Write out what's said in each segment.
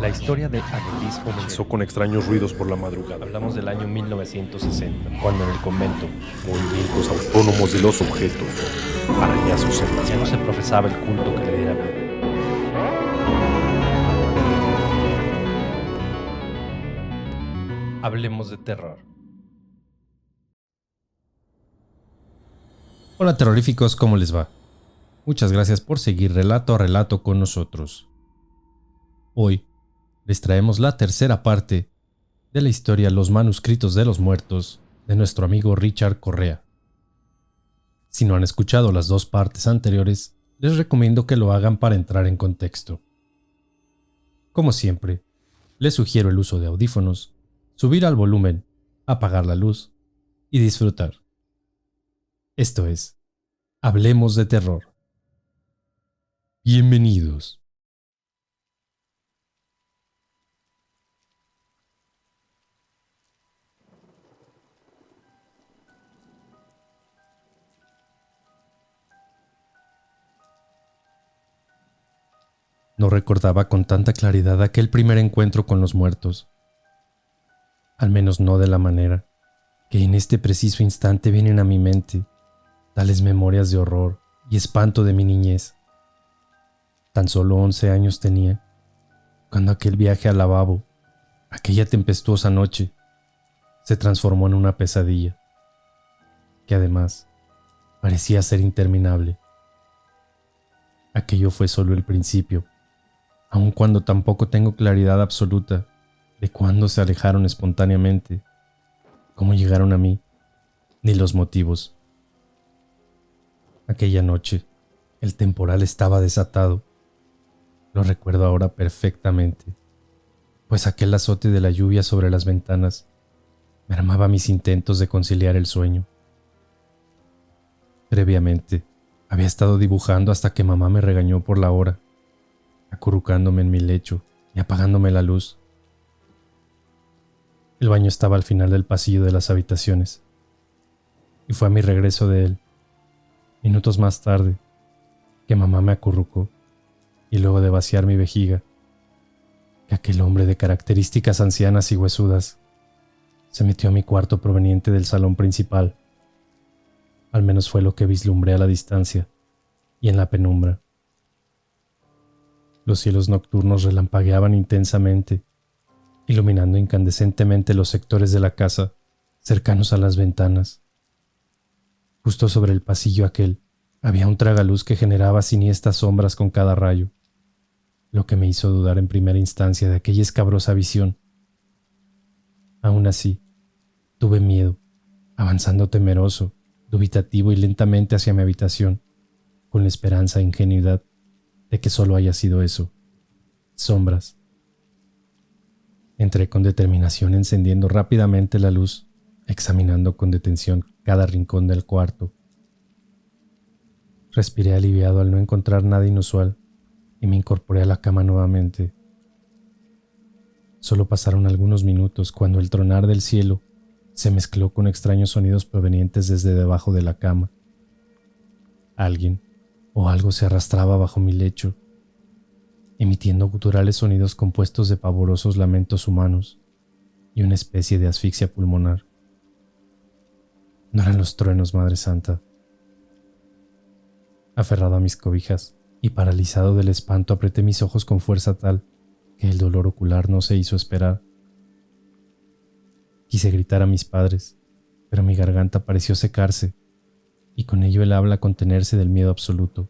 La historia de Anelis Omelet. Comenzó con extraños ruidos por la madrugada. Hablamos del año 1960, cuando en el convento Movimientos autónomos de los objetos, arañazos en las ya no se paredes. profesaba el culto que le diera vida. Hablemos de terror. Hola terroríficos, ¿cómo les va? Muchas gracias por seguir relato a relato con nosotros. Hoy les traemos la tercera parte de la historia Los manuscritos de los muertos de nuestro amigo Richard Correa. Si no han escuchado las dos partes anteriores, les recomiendo que lo hagan para entrar en contexto. Como siempre, les sugiero el uso de audífonos, subir al volumen, apagar la luz y disfrutar. Esto es, Hablemos de Terror. Bienvenidos. No recordaba con tanta claridad aquel primer encuentro con los muertos. Al menos no de la manera que en este preciso instante vienen a mi mente tales memorias de horror y espanto de mi niñez. Tan solo 11 años tenía, cuando aquel viaje al lavabo, aquella tempestuosa noche, se transformó en una pesadilla, que además parecía ser interminable. Aquello fue solo el principio, aun cuando tampoco tengo claridad absoluta de cuándo se alejaron espontáneamente, cómo llegaron a mí, ni los motivos. Aquella noche, el temporal estaba desatado. Lo recuerdo ahora perfectamente, pues aquel azote de la lluvia sobre las ventanas mermaba mis intentos de conciliar el sueño. Previamente, había estado dibujando hasta que mamá me regañó por la hora, acurrucándome en mi lecho y apagándome la luz. El baño estaba al final del pasillo de las habitaciones, y fue a mi regreso de él, minutos más tarde, que mamá me acurrucó, y luego de vaciar mi vejiga, que aquel hombre de características ancianas y huesudas se metió a mi cuarto proveniente del salón principal. Al menos fue lo que vislumbré a la distancia y en la penumbra. Los cielos nocturnos relampagueaban intensamente, iluminando incandescentemente los sectores de la casa cercanos a las ventanas. Justo sobre el pasillo aquel había un tragaluz que generaba siniestras sombras con cada rayo, lo que me hizo dudar en primera instancia de aquella escabrosa visión. Aún así, tuve miedo, avanzando temeroso, dubitativo y lentamente hacia mi habitación, con la esperanza e ingenuidad de que solo haya sido eso, sombras. Entré con determinación encendiendo rápidamente la luz, examinando con detención cada rincón del cuarto. Respiré aliviado al no encontrar nada inusual y me incorporé a la cama nuevamente. Solo pasaron algunos minutos cuando el tronar del cielo se mezcló con extraños sonidos provenientes desde debajo de la cama. Alguien o algo se arrastraba bajo mi lecho, emitiendo guturales sonidos compuestos de pavorosos lamentos humanos y una especie de asfixia pulmonar. No eran los truenos, Madre Santa. Aferrado a mis cobijas y paralizado del espanto, apreté mis ojos con fuerza tal que el dolor ocular no se hizo esperar. Quise gritar a mis padres, pero mi garganta pareció secarse y con ello el habla contenerse del miedo absoluto.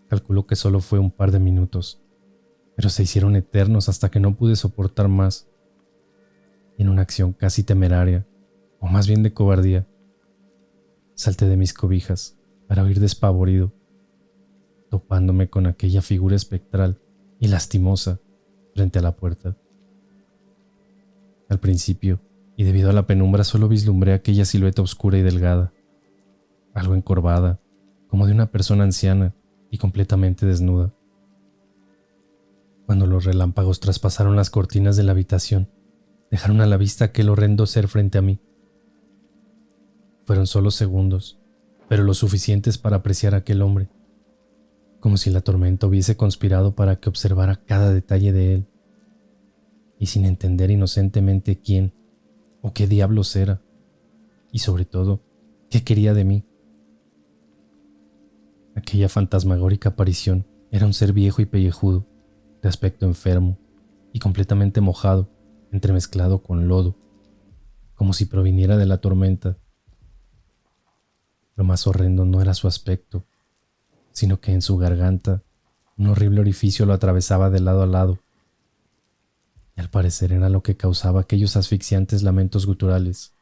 Calculo que solo fue un par de minutos, pero se hicieron eternos hasta que no pude soportar más. Y en una acción casi temeraria, o más bien de cobardía, salté de mis cobijas para huir despavorido, topándome con aquella figura espectral y lastimosa frente a la puerta. Al principio, y debido a la penumbra, solo vislumbré aquella silueta oscura y delgada, algo encorvada, como de una persona anciana y completamente desnuda. Cuando los relámpagos traspasaron las cortinas de la habitación, dejaron a la vista aquel horrendo ser frente a mí. Fueron solo segundos, pero lo suficientes para apreciar a aquel hombre. como si la tormenta hubiese conspirado para que observara cada detalle de él, y sin entender inocentemente quién o qué diablos era, y sobre todo, qué quería de mí. Aquella fantasmagórica aparición era un ser viejo y pellejudo, de aspecto enfermo y completamente mojado, entremezclado con lodo, como si proviniera de la tormenta. Lo más horrendo no era su aspecto, sino que en su garganta un horrible orificio lo atravesaba de lado a lado, y al parecer era lo que causaba aquellos asfixiantes lamentos guturales.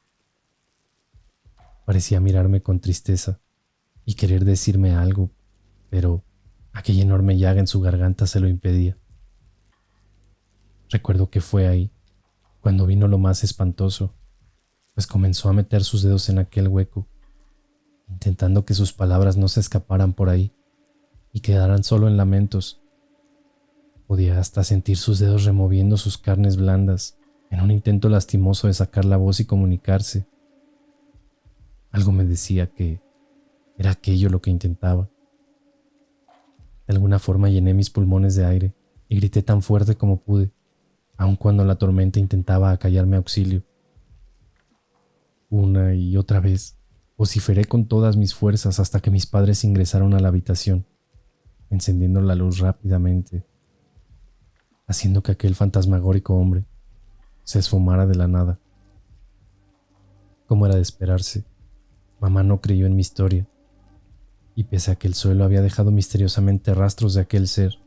Parecía mirarme con tristeza y querer decirme algo, pero aquella enorme llaga en su garganta se lo impedía. Recuerdo que fue ahí cuando vino lo más espantoso, pues comenzó a meter sus dedos en aquel hueco, intentando que sus palabras no se escaparan por ahí y quedaran solo en lamentos. Podía hasta sentir sus dedos removiendo sus carnes blandas en un intento lastimoso de sacar la voz y comunicarse. Algo me decía que era aquello lo que intentaba. De alguna forma llené mis pulmones de aire y grité tan fuerte como pude, aun cuando la tormenta intentaba acallarme auxilio. Una y otra vez vociferé con todas mis fuerzas hasta que mis padres ingresaron a la habitación, encendiendo la luz rápidamente, haciendo que aquel fantasmagórico hombre se esfumara de la nada. Como era de esperarse, mamá no creyó en mi historia, y pese a que el suelo había dejado misteriosamente rastros de aquel ser,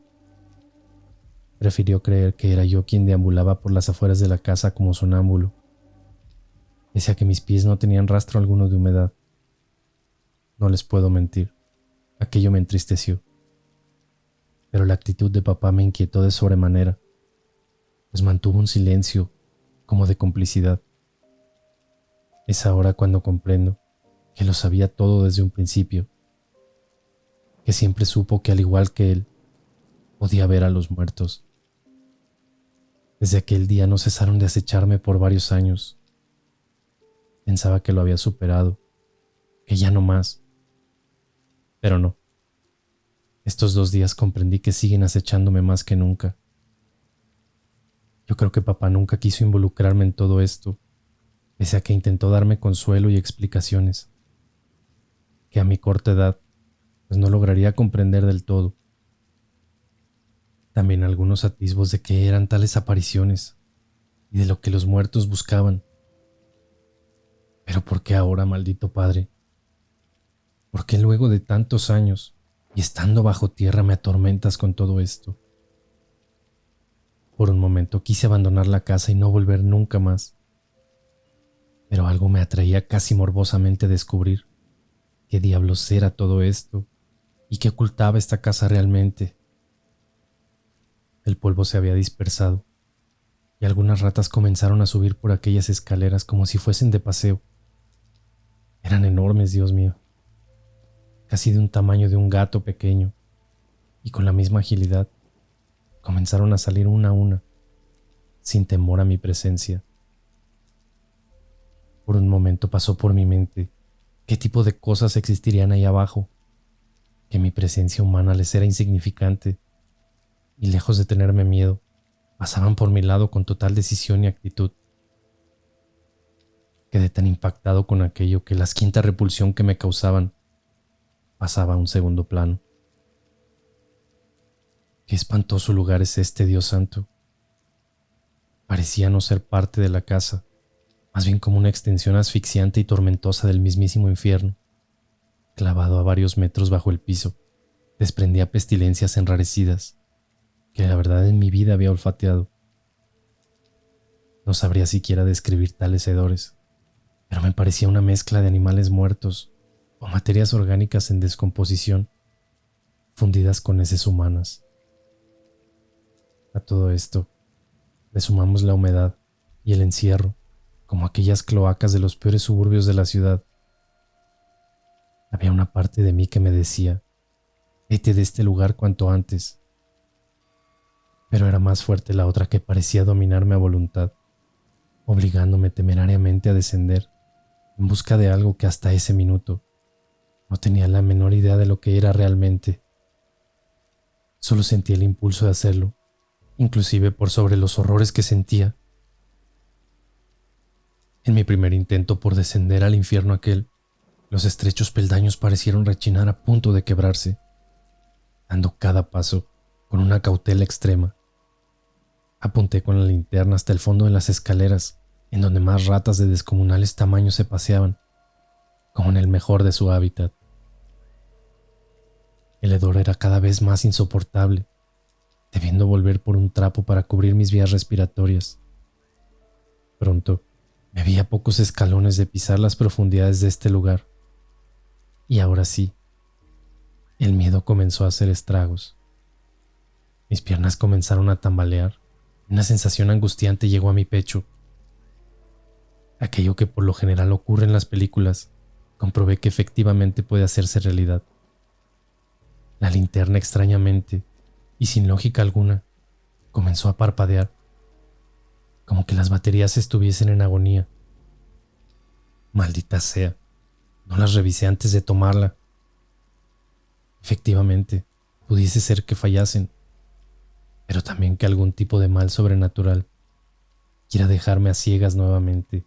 prefirió creer que era yo quien deambulaba por las afueras de la casa como sonámbulo, pese a que mis pies no tenían rastro alguno de humedad. No les puedo mentir, aquello me entristeció, pero la actitud de papá me inquietó de sobremanera, pues mantuvo un silencio como de complicidad. Es ahora cuando comprendo que lo sabía todo desde un principio, que siempre supo que al igual que él, podía ver a los muertos. Desde aquel día no cesaron de acecharme por varios años. Pensaba que lo había superado, que ya no más. Pero no. Estos 2 días comprendí que siguen acechándome más que nunca. Yo creo que papá nunca quiso involucrarme en todo esto, pese a que intentó darme consuelo y explicaciones, que a mi corta edad, pues no lograría comprender del todo. También algunos atisbos de qué eran tales apariciones y de lo que los muertos buscaban. Pero ¿por qué ahora, maldito padre? ¿Por qué luego de tantos años y estando bajo tierra me atormentas con todo esto? Por un momento quise abandonar la casa y no volver nunca más, pero algo me atraía casi morbosamente a descubrir qué diablos era todo esto y qué ocultaba esta casa realmente. El polvo se había dispersado y algunas ratas comenzaron a subir por aquellas escaleras como si fuesen de paseo. Eran enormes, Dios mío, casi de un tamaño de un gato pequeño, y con la misma agilidad comenzaron a salir una a una, sin temor a mi presencia. Por un momento pasó por mi mente qué tipo de cosas existirían ahí abajo, que mi presencia humana les era insignificante, y lejos de tenerme miedo, pasaban por mi lado con total decisión y actitud. Quedé tan impactado con aquello que la asquienta repulsión que me causaban pasaba a un segundo plano. Qué espantoso lugar es este, Dios santo. Parecía no ser parte de la casa, más bien como una extensión asfixiante y tormentosa del mismísimo infierno. Clavado a varios metros bajo el piso, desprendía pestilencias enrarecidas, que la verdad en mi vida había olfateado. No sabría siquiera describir tales hedores, pero me parecía una mezcla de animales muertos o materias orgánicas en descomposición, fundidas con heces humanas. A todo esto le sumamos la humedad y el encierro, como aquellas cloacas de los peores suburbios de la ciudad. Había una parte de mí que me decía, vete de este lugar cuanto antes. Pero era más fuerte la otra que parecía dominarme a voluntad, obligándome temerariamente a descender en busca de algo que hasta ese minuto no tenía la menor idea de lo que era realmente. Solo sentí el impulso de hacerlo, inclusive por sobre los horrores que sentía. En mi primer intento por descender al infierno aquel, los estrechos peldaños parecieron rechinar a punto de quebrarse, dando cada paso con una cautela extrema. Apunté con la linterna hasta el fondo de las escaleras, en donde más ratas de descomunales tamaños se paseaban, como en el mejor de su hábitat. El hedor era cada vez más insoportable, debiendo volver por un trapo para cubrir mis vías respiratorias. Pronto, me vi a pocos escalones de pisar las profundidades de este lugar. Y ahora sí, el miedo comenzó a hacer estragos. Mis piernas comenzaron a tambalear. Una sensación angustiante llegó a mi pecho. Aquello que por lo general ocurre en las películas, comprobé que efectivamente puede hacerse realidad. La linterna extrañamente, y sin lógica alguna, comenzó a parpadear, como que las baterías estuviesen en agonía. Maldita sea, no las revisé antes de tomarla. Efectivamente, pudiese ser que fallasen, pero también que algún tipo de mal sobrenatural quiera dejarme a ciegas nuevamente.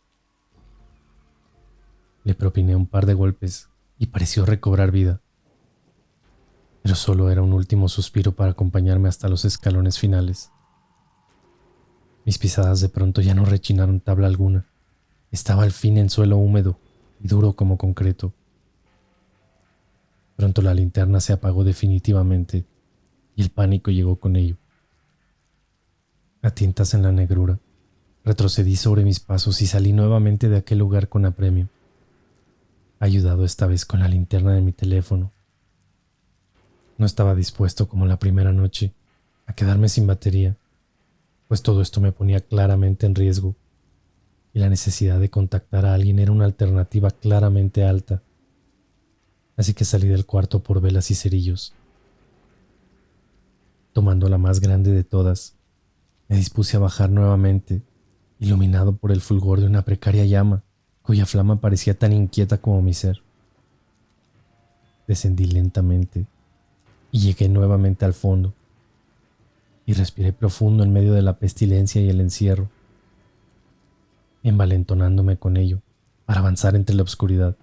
Le propiné un par de golpes y pareció recobrar vida, pero solo era un último suspiro para acompañarme hasta los escalones finales. Mis pisadas de pronto ya no rechinaron tabla alguna. Estaba al fin en suelo húmedo y duro como concreto. Pronto la linterna se apagó definitivamente y el pánico llegó con ello. A tientas en la negrura, retrocedí sobre mis pasos y salí nuevamente de aquel lugar con apremio, ayudado esta vez con la linterna de mi teléfono. No estaba dispuesto como la primera noche a quedarme sin batería, pues todo esto me ponía claramente en riesgo y la necesidad de contactar a alguien era una alternativa claramente alta. Así que salí del cuarto por velas y cerillos. Tomando la más grande de todas, me dispuse a bajar nuevamente, iluminado por el fulgor de una precaria llama, cuya flama parecía tan inquieta como mi ser. Descendí lentamente y llegué nuevamente al fondo, y respiré profundo en medio de la pestilencia y el encierro, envalentonándome con ello para avanzar entre la oscuridad.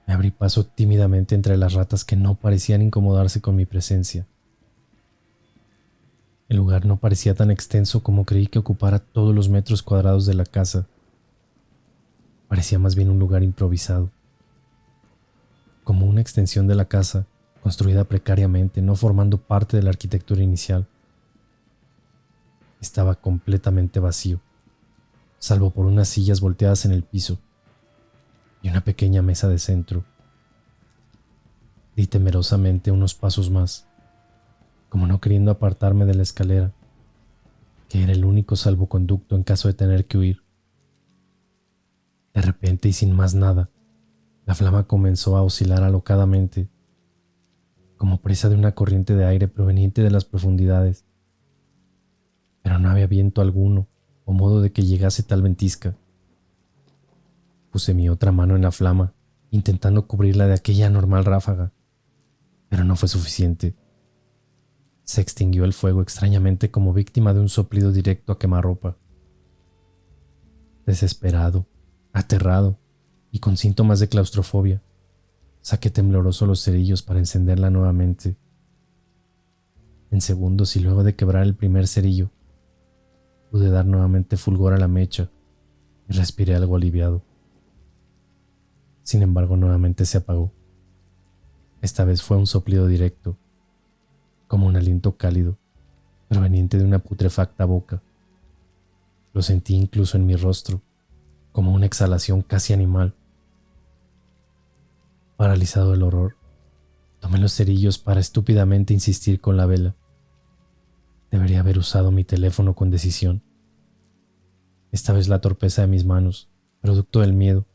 Me abrí paso tímidamente entre las ratas que no parecían incomodarse con mi presencia. El lugar no parecía tan extenso como creí que ocupara todos los metros cuadrados de la casa. Parecía más bien un lugar improvisado, como una extensión de la casa, construida precariamente, no formando parte de la arquitectura inicial. Estaba completamente vacío, salvo por unas sillas volteadas en el piso y una pequeña mesa de centro. Di temerosamente unos pasos más, como no queriendo apartarme de la escalera, que era el único salvoconducto en caso de tener que huir. De repente y sin más nada, la flama comenzó a oscilar alocadamente, como presa de una corriente de aire proveniente de las profundidades. Pero no había viento alguno o modo de que llegase tal ventisca. Puse mi otra mano en la flama, intentando cubrirla de aquella anormal ráfaga, pero no fue suficiente. Se extinguió el fuego extrañamente como víctima de un soplido directo a quemarropa. Desesperado, aterrado y con síntomas de claustrofobia, saqué tembloroso los cerillos para encenderla nuevamente. En segundos y luego de quebrar el primer cerillo, pude dar nuevamente fulgor a la mecha y respiré algo aliviado. Sin embargo, nuevamente se apagó. Esta vez fue un soplido directo, como un aliento cálido, proveniente de una putrefacta boca. Lo sentí incluso en mi rostro, como una exhalación casi animal. Paralizado del horror, tomé los cerillos para estúpidamente insistir con la vela. Debería haber usado mi teléfono con decisión. Esta vez la torpeza de mis manos, producto del miedo,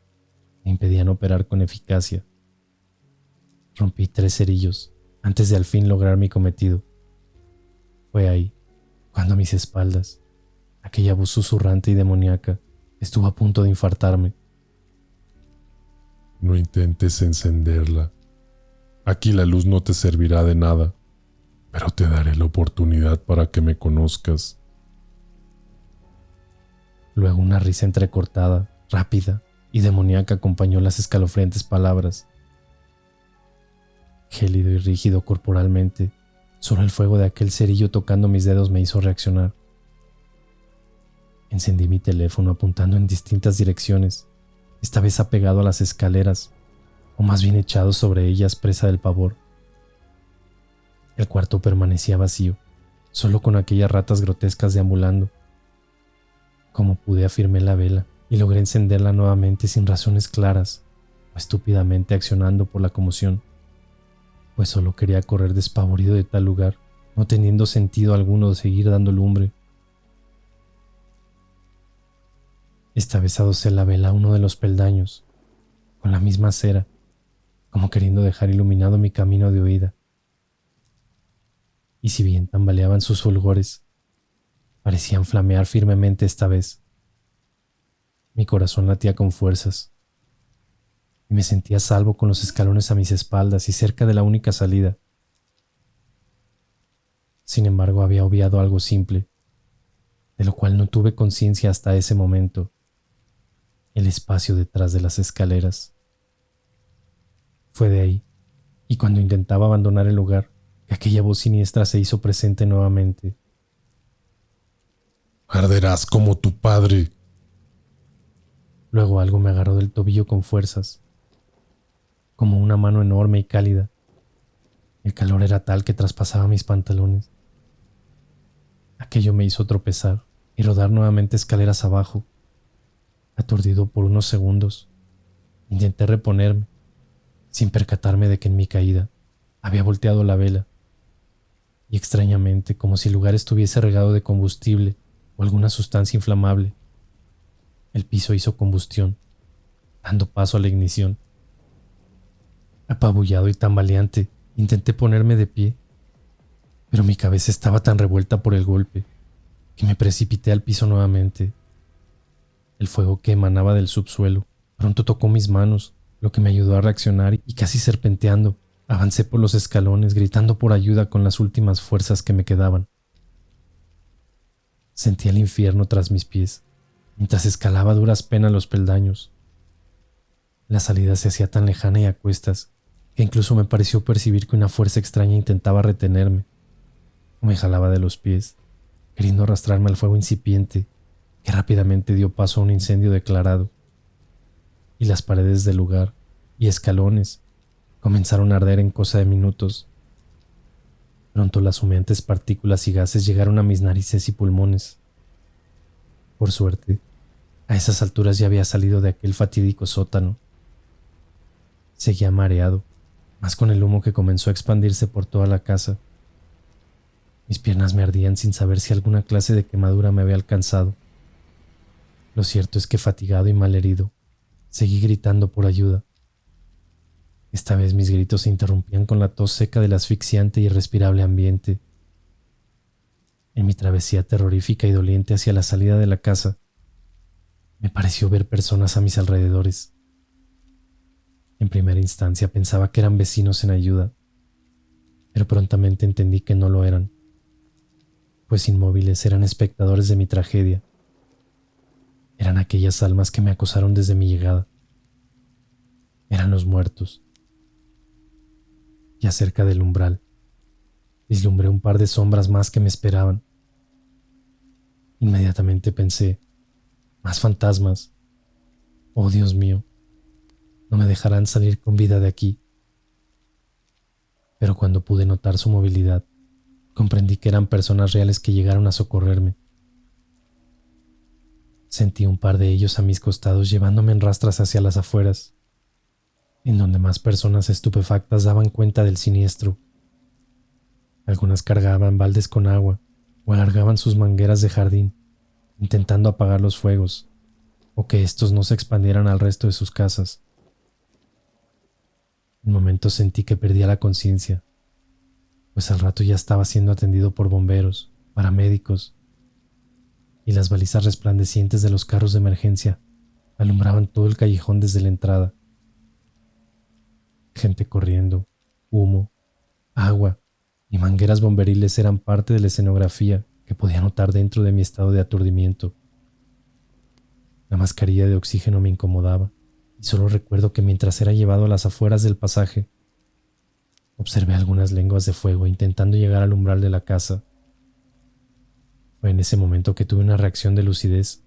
me impedían operar con eficacia. Rompí 3 cerillos antes de al fin lograr mi cometido. Fue ahí, cuando a mis espaldas, aquella voz susurrante y demoníaca estuvo a punto de infartarme. No intentes encenderla. Aquí la luz no te servirá de nada. pero te daré la oportunidad para que me conozcas. Luego una risa entrecortada, rápida y demoníaca acompañó las escalofriantes palabras. Gélido y rígido corporalmente, solo el fuego de aquel cerillo tocando mis dedos me hizo reaccionar. Encendí mi teléfono apuntando en distintas direcciones, esta vez apegado a las escaleras, o más bien echado sobre ellas presa del pavor. El cuarto permanecía vacío, solo con aquellas ratas grotescas deambulando. Como pude, afirmé la vela y logré encenderla nuevamente sin razones claras o estúpidamente accionando por la conmoción, pues solo quería correr despavorido de tal lugar, no teniendo sentido alguno de seguir dando lumbre. Esta vez adosé la vela a uno de los peldaños, con la misma cera, como queriendo dejar iluminado mi camino de huida. Y si bien tambaleaban sus fulgores, parecían flamear firmemente esta vez. Mi corazón latía con fuerzas, y me sentía a salvo con los escalones a mis espaldas y cerca de la única salida. Sin embargo, había obviado algo simple, de lo cual no tuve conciencia hasta ese momento: el espacio detrás de las escaleras. Fue de ahí, y cuando intentaba abandonar el lugar, que aquella voz siniestra se hizo presente nuevamente. Arderás como tu padre. Luego algo me agarró del tobillo con fuerzas, como una mano enorme y cálida. El calor era tal que traspasaba mis pantalones. Aquello me hizo tropezar y rodar nuevamente escaleras abajo. Aturdido por unos segundos, intenté reponerme, sin percatarme de que en mi caída había volteado la vela, y extrañamente, como si el lugar estuviese regado de combustible o alguna sustancia inflamable, el piso hizo combustión, dando paso a la ignición. Apabullado y tambaleante, intenté ponerme de pie, pero mi cabeza estaba tan revuelta por el golpe que me precipité al piso nuevamente. El fuego que emanaba del subsuelo pronto tocó mis manos, lo que me ayudó a reaccionar, y casi serpenteando, avancé por los escalones gritando por ayuda con las últimas fuerzas que me quedaban. Sentía el infierno tras mis pies, mientras escalaba a duras penas los peldaños. La salida se hacía tan lejana y a cuestas que incluso me pareció percibir que una fuerza extraña intentaba retenerme. Me jalaba de los pies, queriendo arrastrarme al fuego incipiente, que rápidamente dio paso a un incendio declarado, y las paredes del lugar y escalones comenzaron a arder en cosa de minutos. Pronto las humeantes partículas y gases llegaron a mis narices y pulmones. Por suerte, a esas alturas ya había salido de aquel fatídico sótano. Seguía mareado, más con el humo que comenzó a expandirse por toda la casa. Mis piernas me ardían sin saber si alguna clase de quemadura me había alcanzado. Lo cierto es que, fatigado y malherido, seguí gritando por ayuda. Esta vez mis gritos se interrumpían con la tos seca del asfixiante y irrespirable ambiente. En mi travesía terrorífica y doliente hacia la salida de la casa, me pareció ver personas a mis alrededores. En primera instancia pensaba que eran vecinos en ayuda, pero prontamente entendí que no lo eran, pues inmóviles eran espectadores de mi tragedia. Eran aquellas almas que me acosaron desde mi llegada. Eran los muertos. Ya cerca del umbral, vislumbré un par de sombras más que me esperaban. Inmediatamente pensé: más fantasmas. Oh, Dios mío, no me dejarán salir con vida de aquí. Pero cuando pude notar su movilidad, comprendí que eran personas reales que llegaron a socorrerme. Sentí un par de ellos a mis costados llevándome en rastras hacia las afueras, en donde más personas estupefactas daban cuenta del siniestro. Algunas cargaban baldes con agua o alargaban sus mangueras de jardín, intentando apagar los fuegos, o que estos no se expandieran al resto de sus casas. En momentos sentí que perdía la conciencia, pues al rato ya estaba siendo atendido por bomberos, paramédicos, y las balizas resplandecientes de los carros de emergencia alumbraban todo el callejón desde la entrada. Gente corriendo, humo, agua ni mangueras bomberiles eran parte de la escenografía que podía notar dentro de mi estado de aturdimiento. La mascarilla de oxígeno me incomodaba y solo recuerdo que mientras era llevado a las afueras del pasaje, observé algunas lenguas de fuego intentando llegar al umbral de la casa. Fue en ese momento que tuve una reacción de lucidez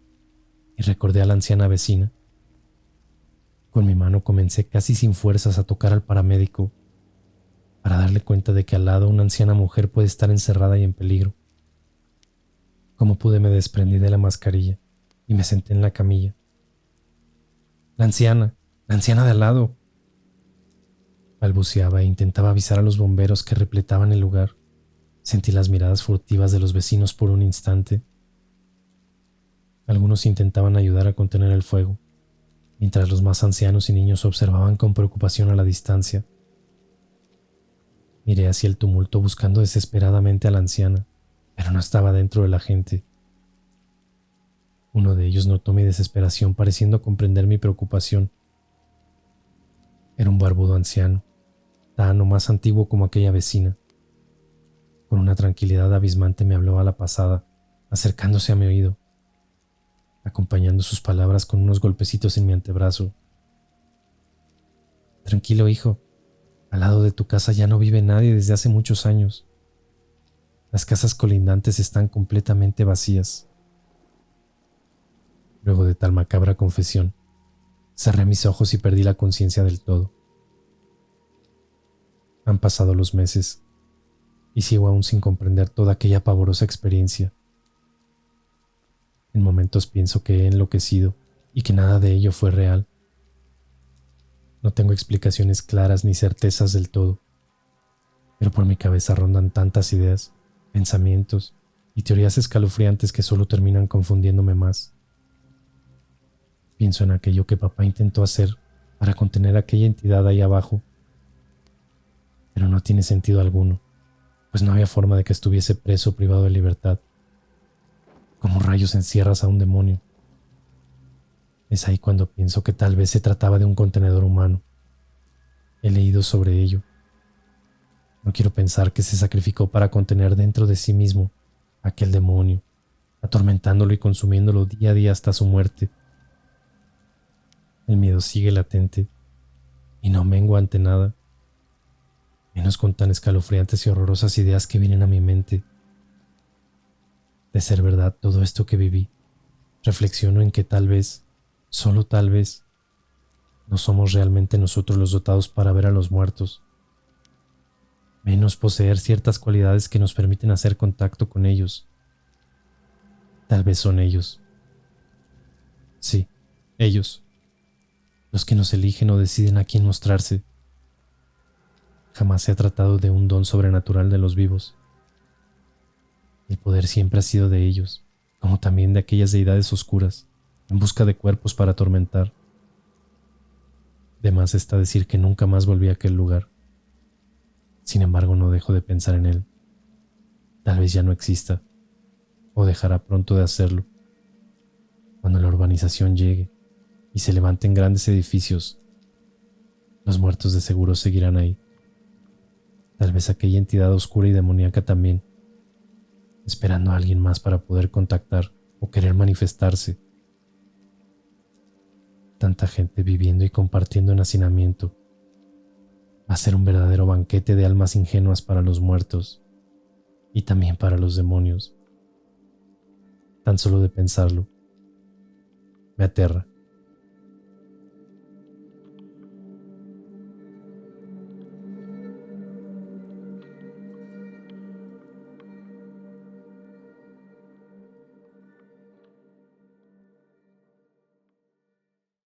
y recordé a la anciana vecina. Con mi mano comencé casi sin fuerzas a tocar al paramédico para darle cuenta de que al lado una anciana mujer puede estar encerrada y en peligro. Como pude, me desprendí de la mascarilla y me senté en la camilla. La anciana de al lado. Balbuceaba e intentaba avisar a los bomberos que repletaban el lugar. Sentí las miradas furtivas de los vecinos por un instante. Algunos intentaban ayudar a contener el fuego, mientras los más ancianos y niños observaban con preocupación a la distancia. Miré hacia el tumulto buscando desesperadamente a la anciana, pero no estaba dentro de la gente. Uno de ellos notó mi desesperación, pareciendo comprender mi preocupación. Era un barbudo anciano, tan o más antiguo como aquella vecina. Con una tranquilidad abismante me habló a la pasada, acercándose a mi oído, acompañando sus palabras con unos golpecitos en mi antebrazo. Tranquilo, hijo. Al lado de tu casa ya no vive nadie desde hace muchos años. Las casas colindantes están completamente vacías. Luego de tal macabra confesión, cerré mis ojos y perdí la conciencia del todo. Han pasado los meses y sigo aún sin comprender toda aquella pavorosa experiencia. En momentos pienso que he enloquecido y que nada de ello fue real. No tengo explicaciones claras ni certezas del todo, pero por mi cabeza rondan tantas ideas, pensamientos y teorías escalofriantes que solo terminan confundiéndome más. Pienso en aquello que papá intentó hacer para contener a aquella entidad ahí abajo, pero no tiene sentido alguno, pues no había forma de que estuviese preso o privado de libertad. ¿Cómo rayos encierras a un demonio? Es ahí cuando pienso que tal vez se trataba de un contenedor humano. He leído sobre ello. No quiero pensar que se sacrificó para contener dentro de sí mismo a aquel demonio, atormentándolo y consumiéndolo día a día hasta su muerte. El miedo sigue latente y no mengua ante nada, menos con tan escalofriantes y horrorosas ideas que vienen a mi mente. De ser verdad todo esto que viví, reflexiono en que tal vez, solo tal vez, no somos realmente nosotros los dotados para ver a los muertos, menos poseer ciertas cualidades que nos permiten hacer contacto con ellos. Tal vez son ellos. Sí, ellos, los que nos eligen o deciden a quién mostrarse. Jamás se ha tratado de un don sobrenatural de los vivos. El poder siempre ha sido de ellos, como también de aquellas deidades oscuras, en busca de cuerpos para atormentar. De más está decir que nunca más volví a aquel lugar. Sin embargo, no dejo de pensar en él. Tal vez ya no exista, o dejará pronto de hacerlo. Cuando la urbanización llegue y se levanten grandes edificios, los muertos de seguro seguirán ahí. Tal vez aquella entidad oscura y demoníaca también, esperando a alguien más para poder contactar o querer manifestarse. Tanta gente viviendo y compartiendo en hacinamiento. Va a ser un verdadero banquete de almas ingenuas para los muertos y también para los demonios. Tan solo de pensarlo, me aterra.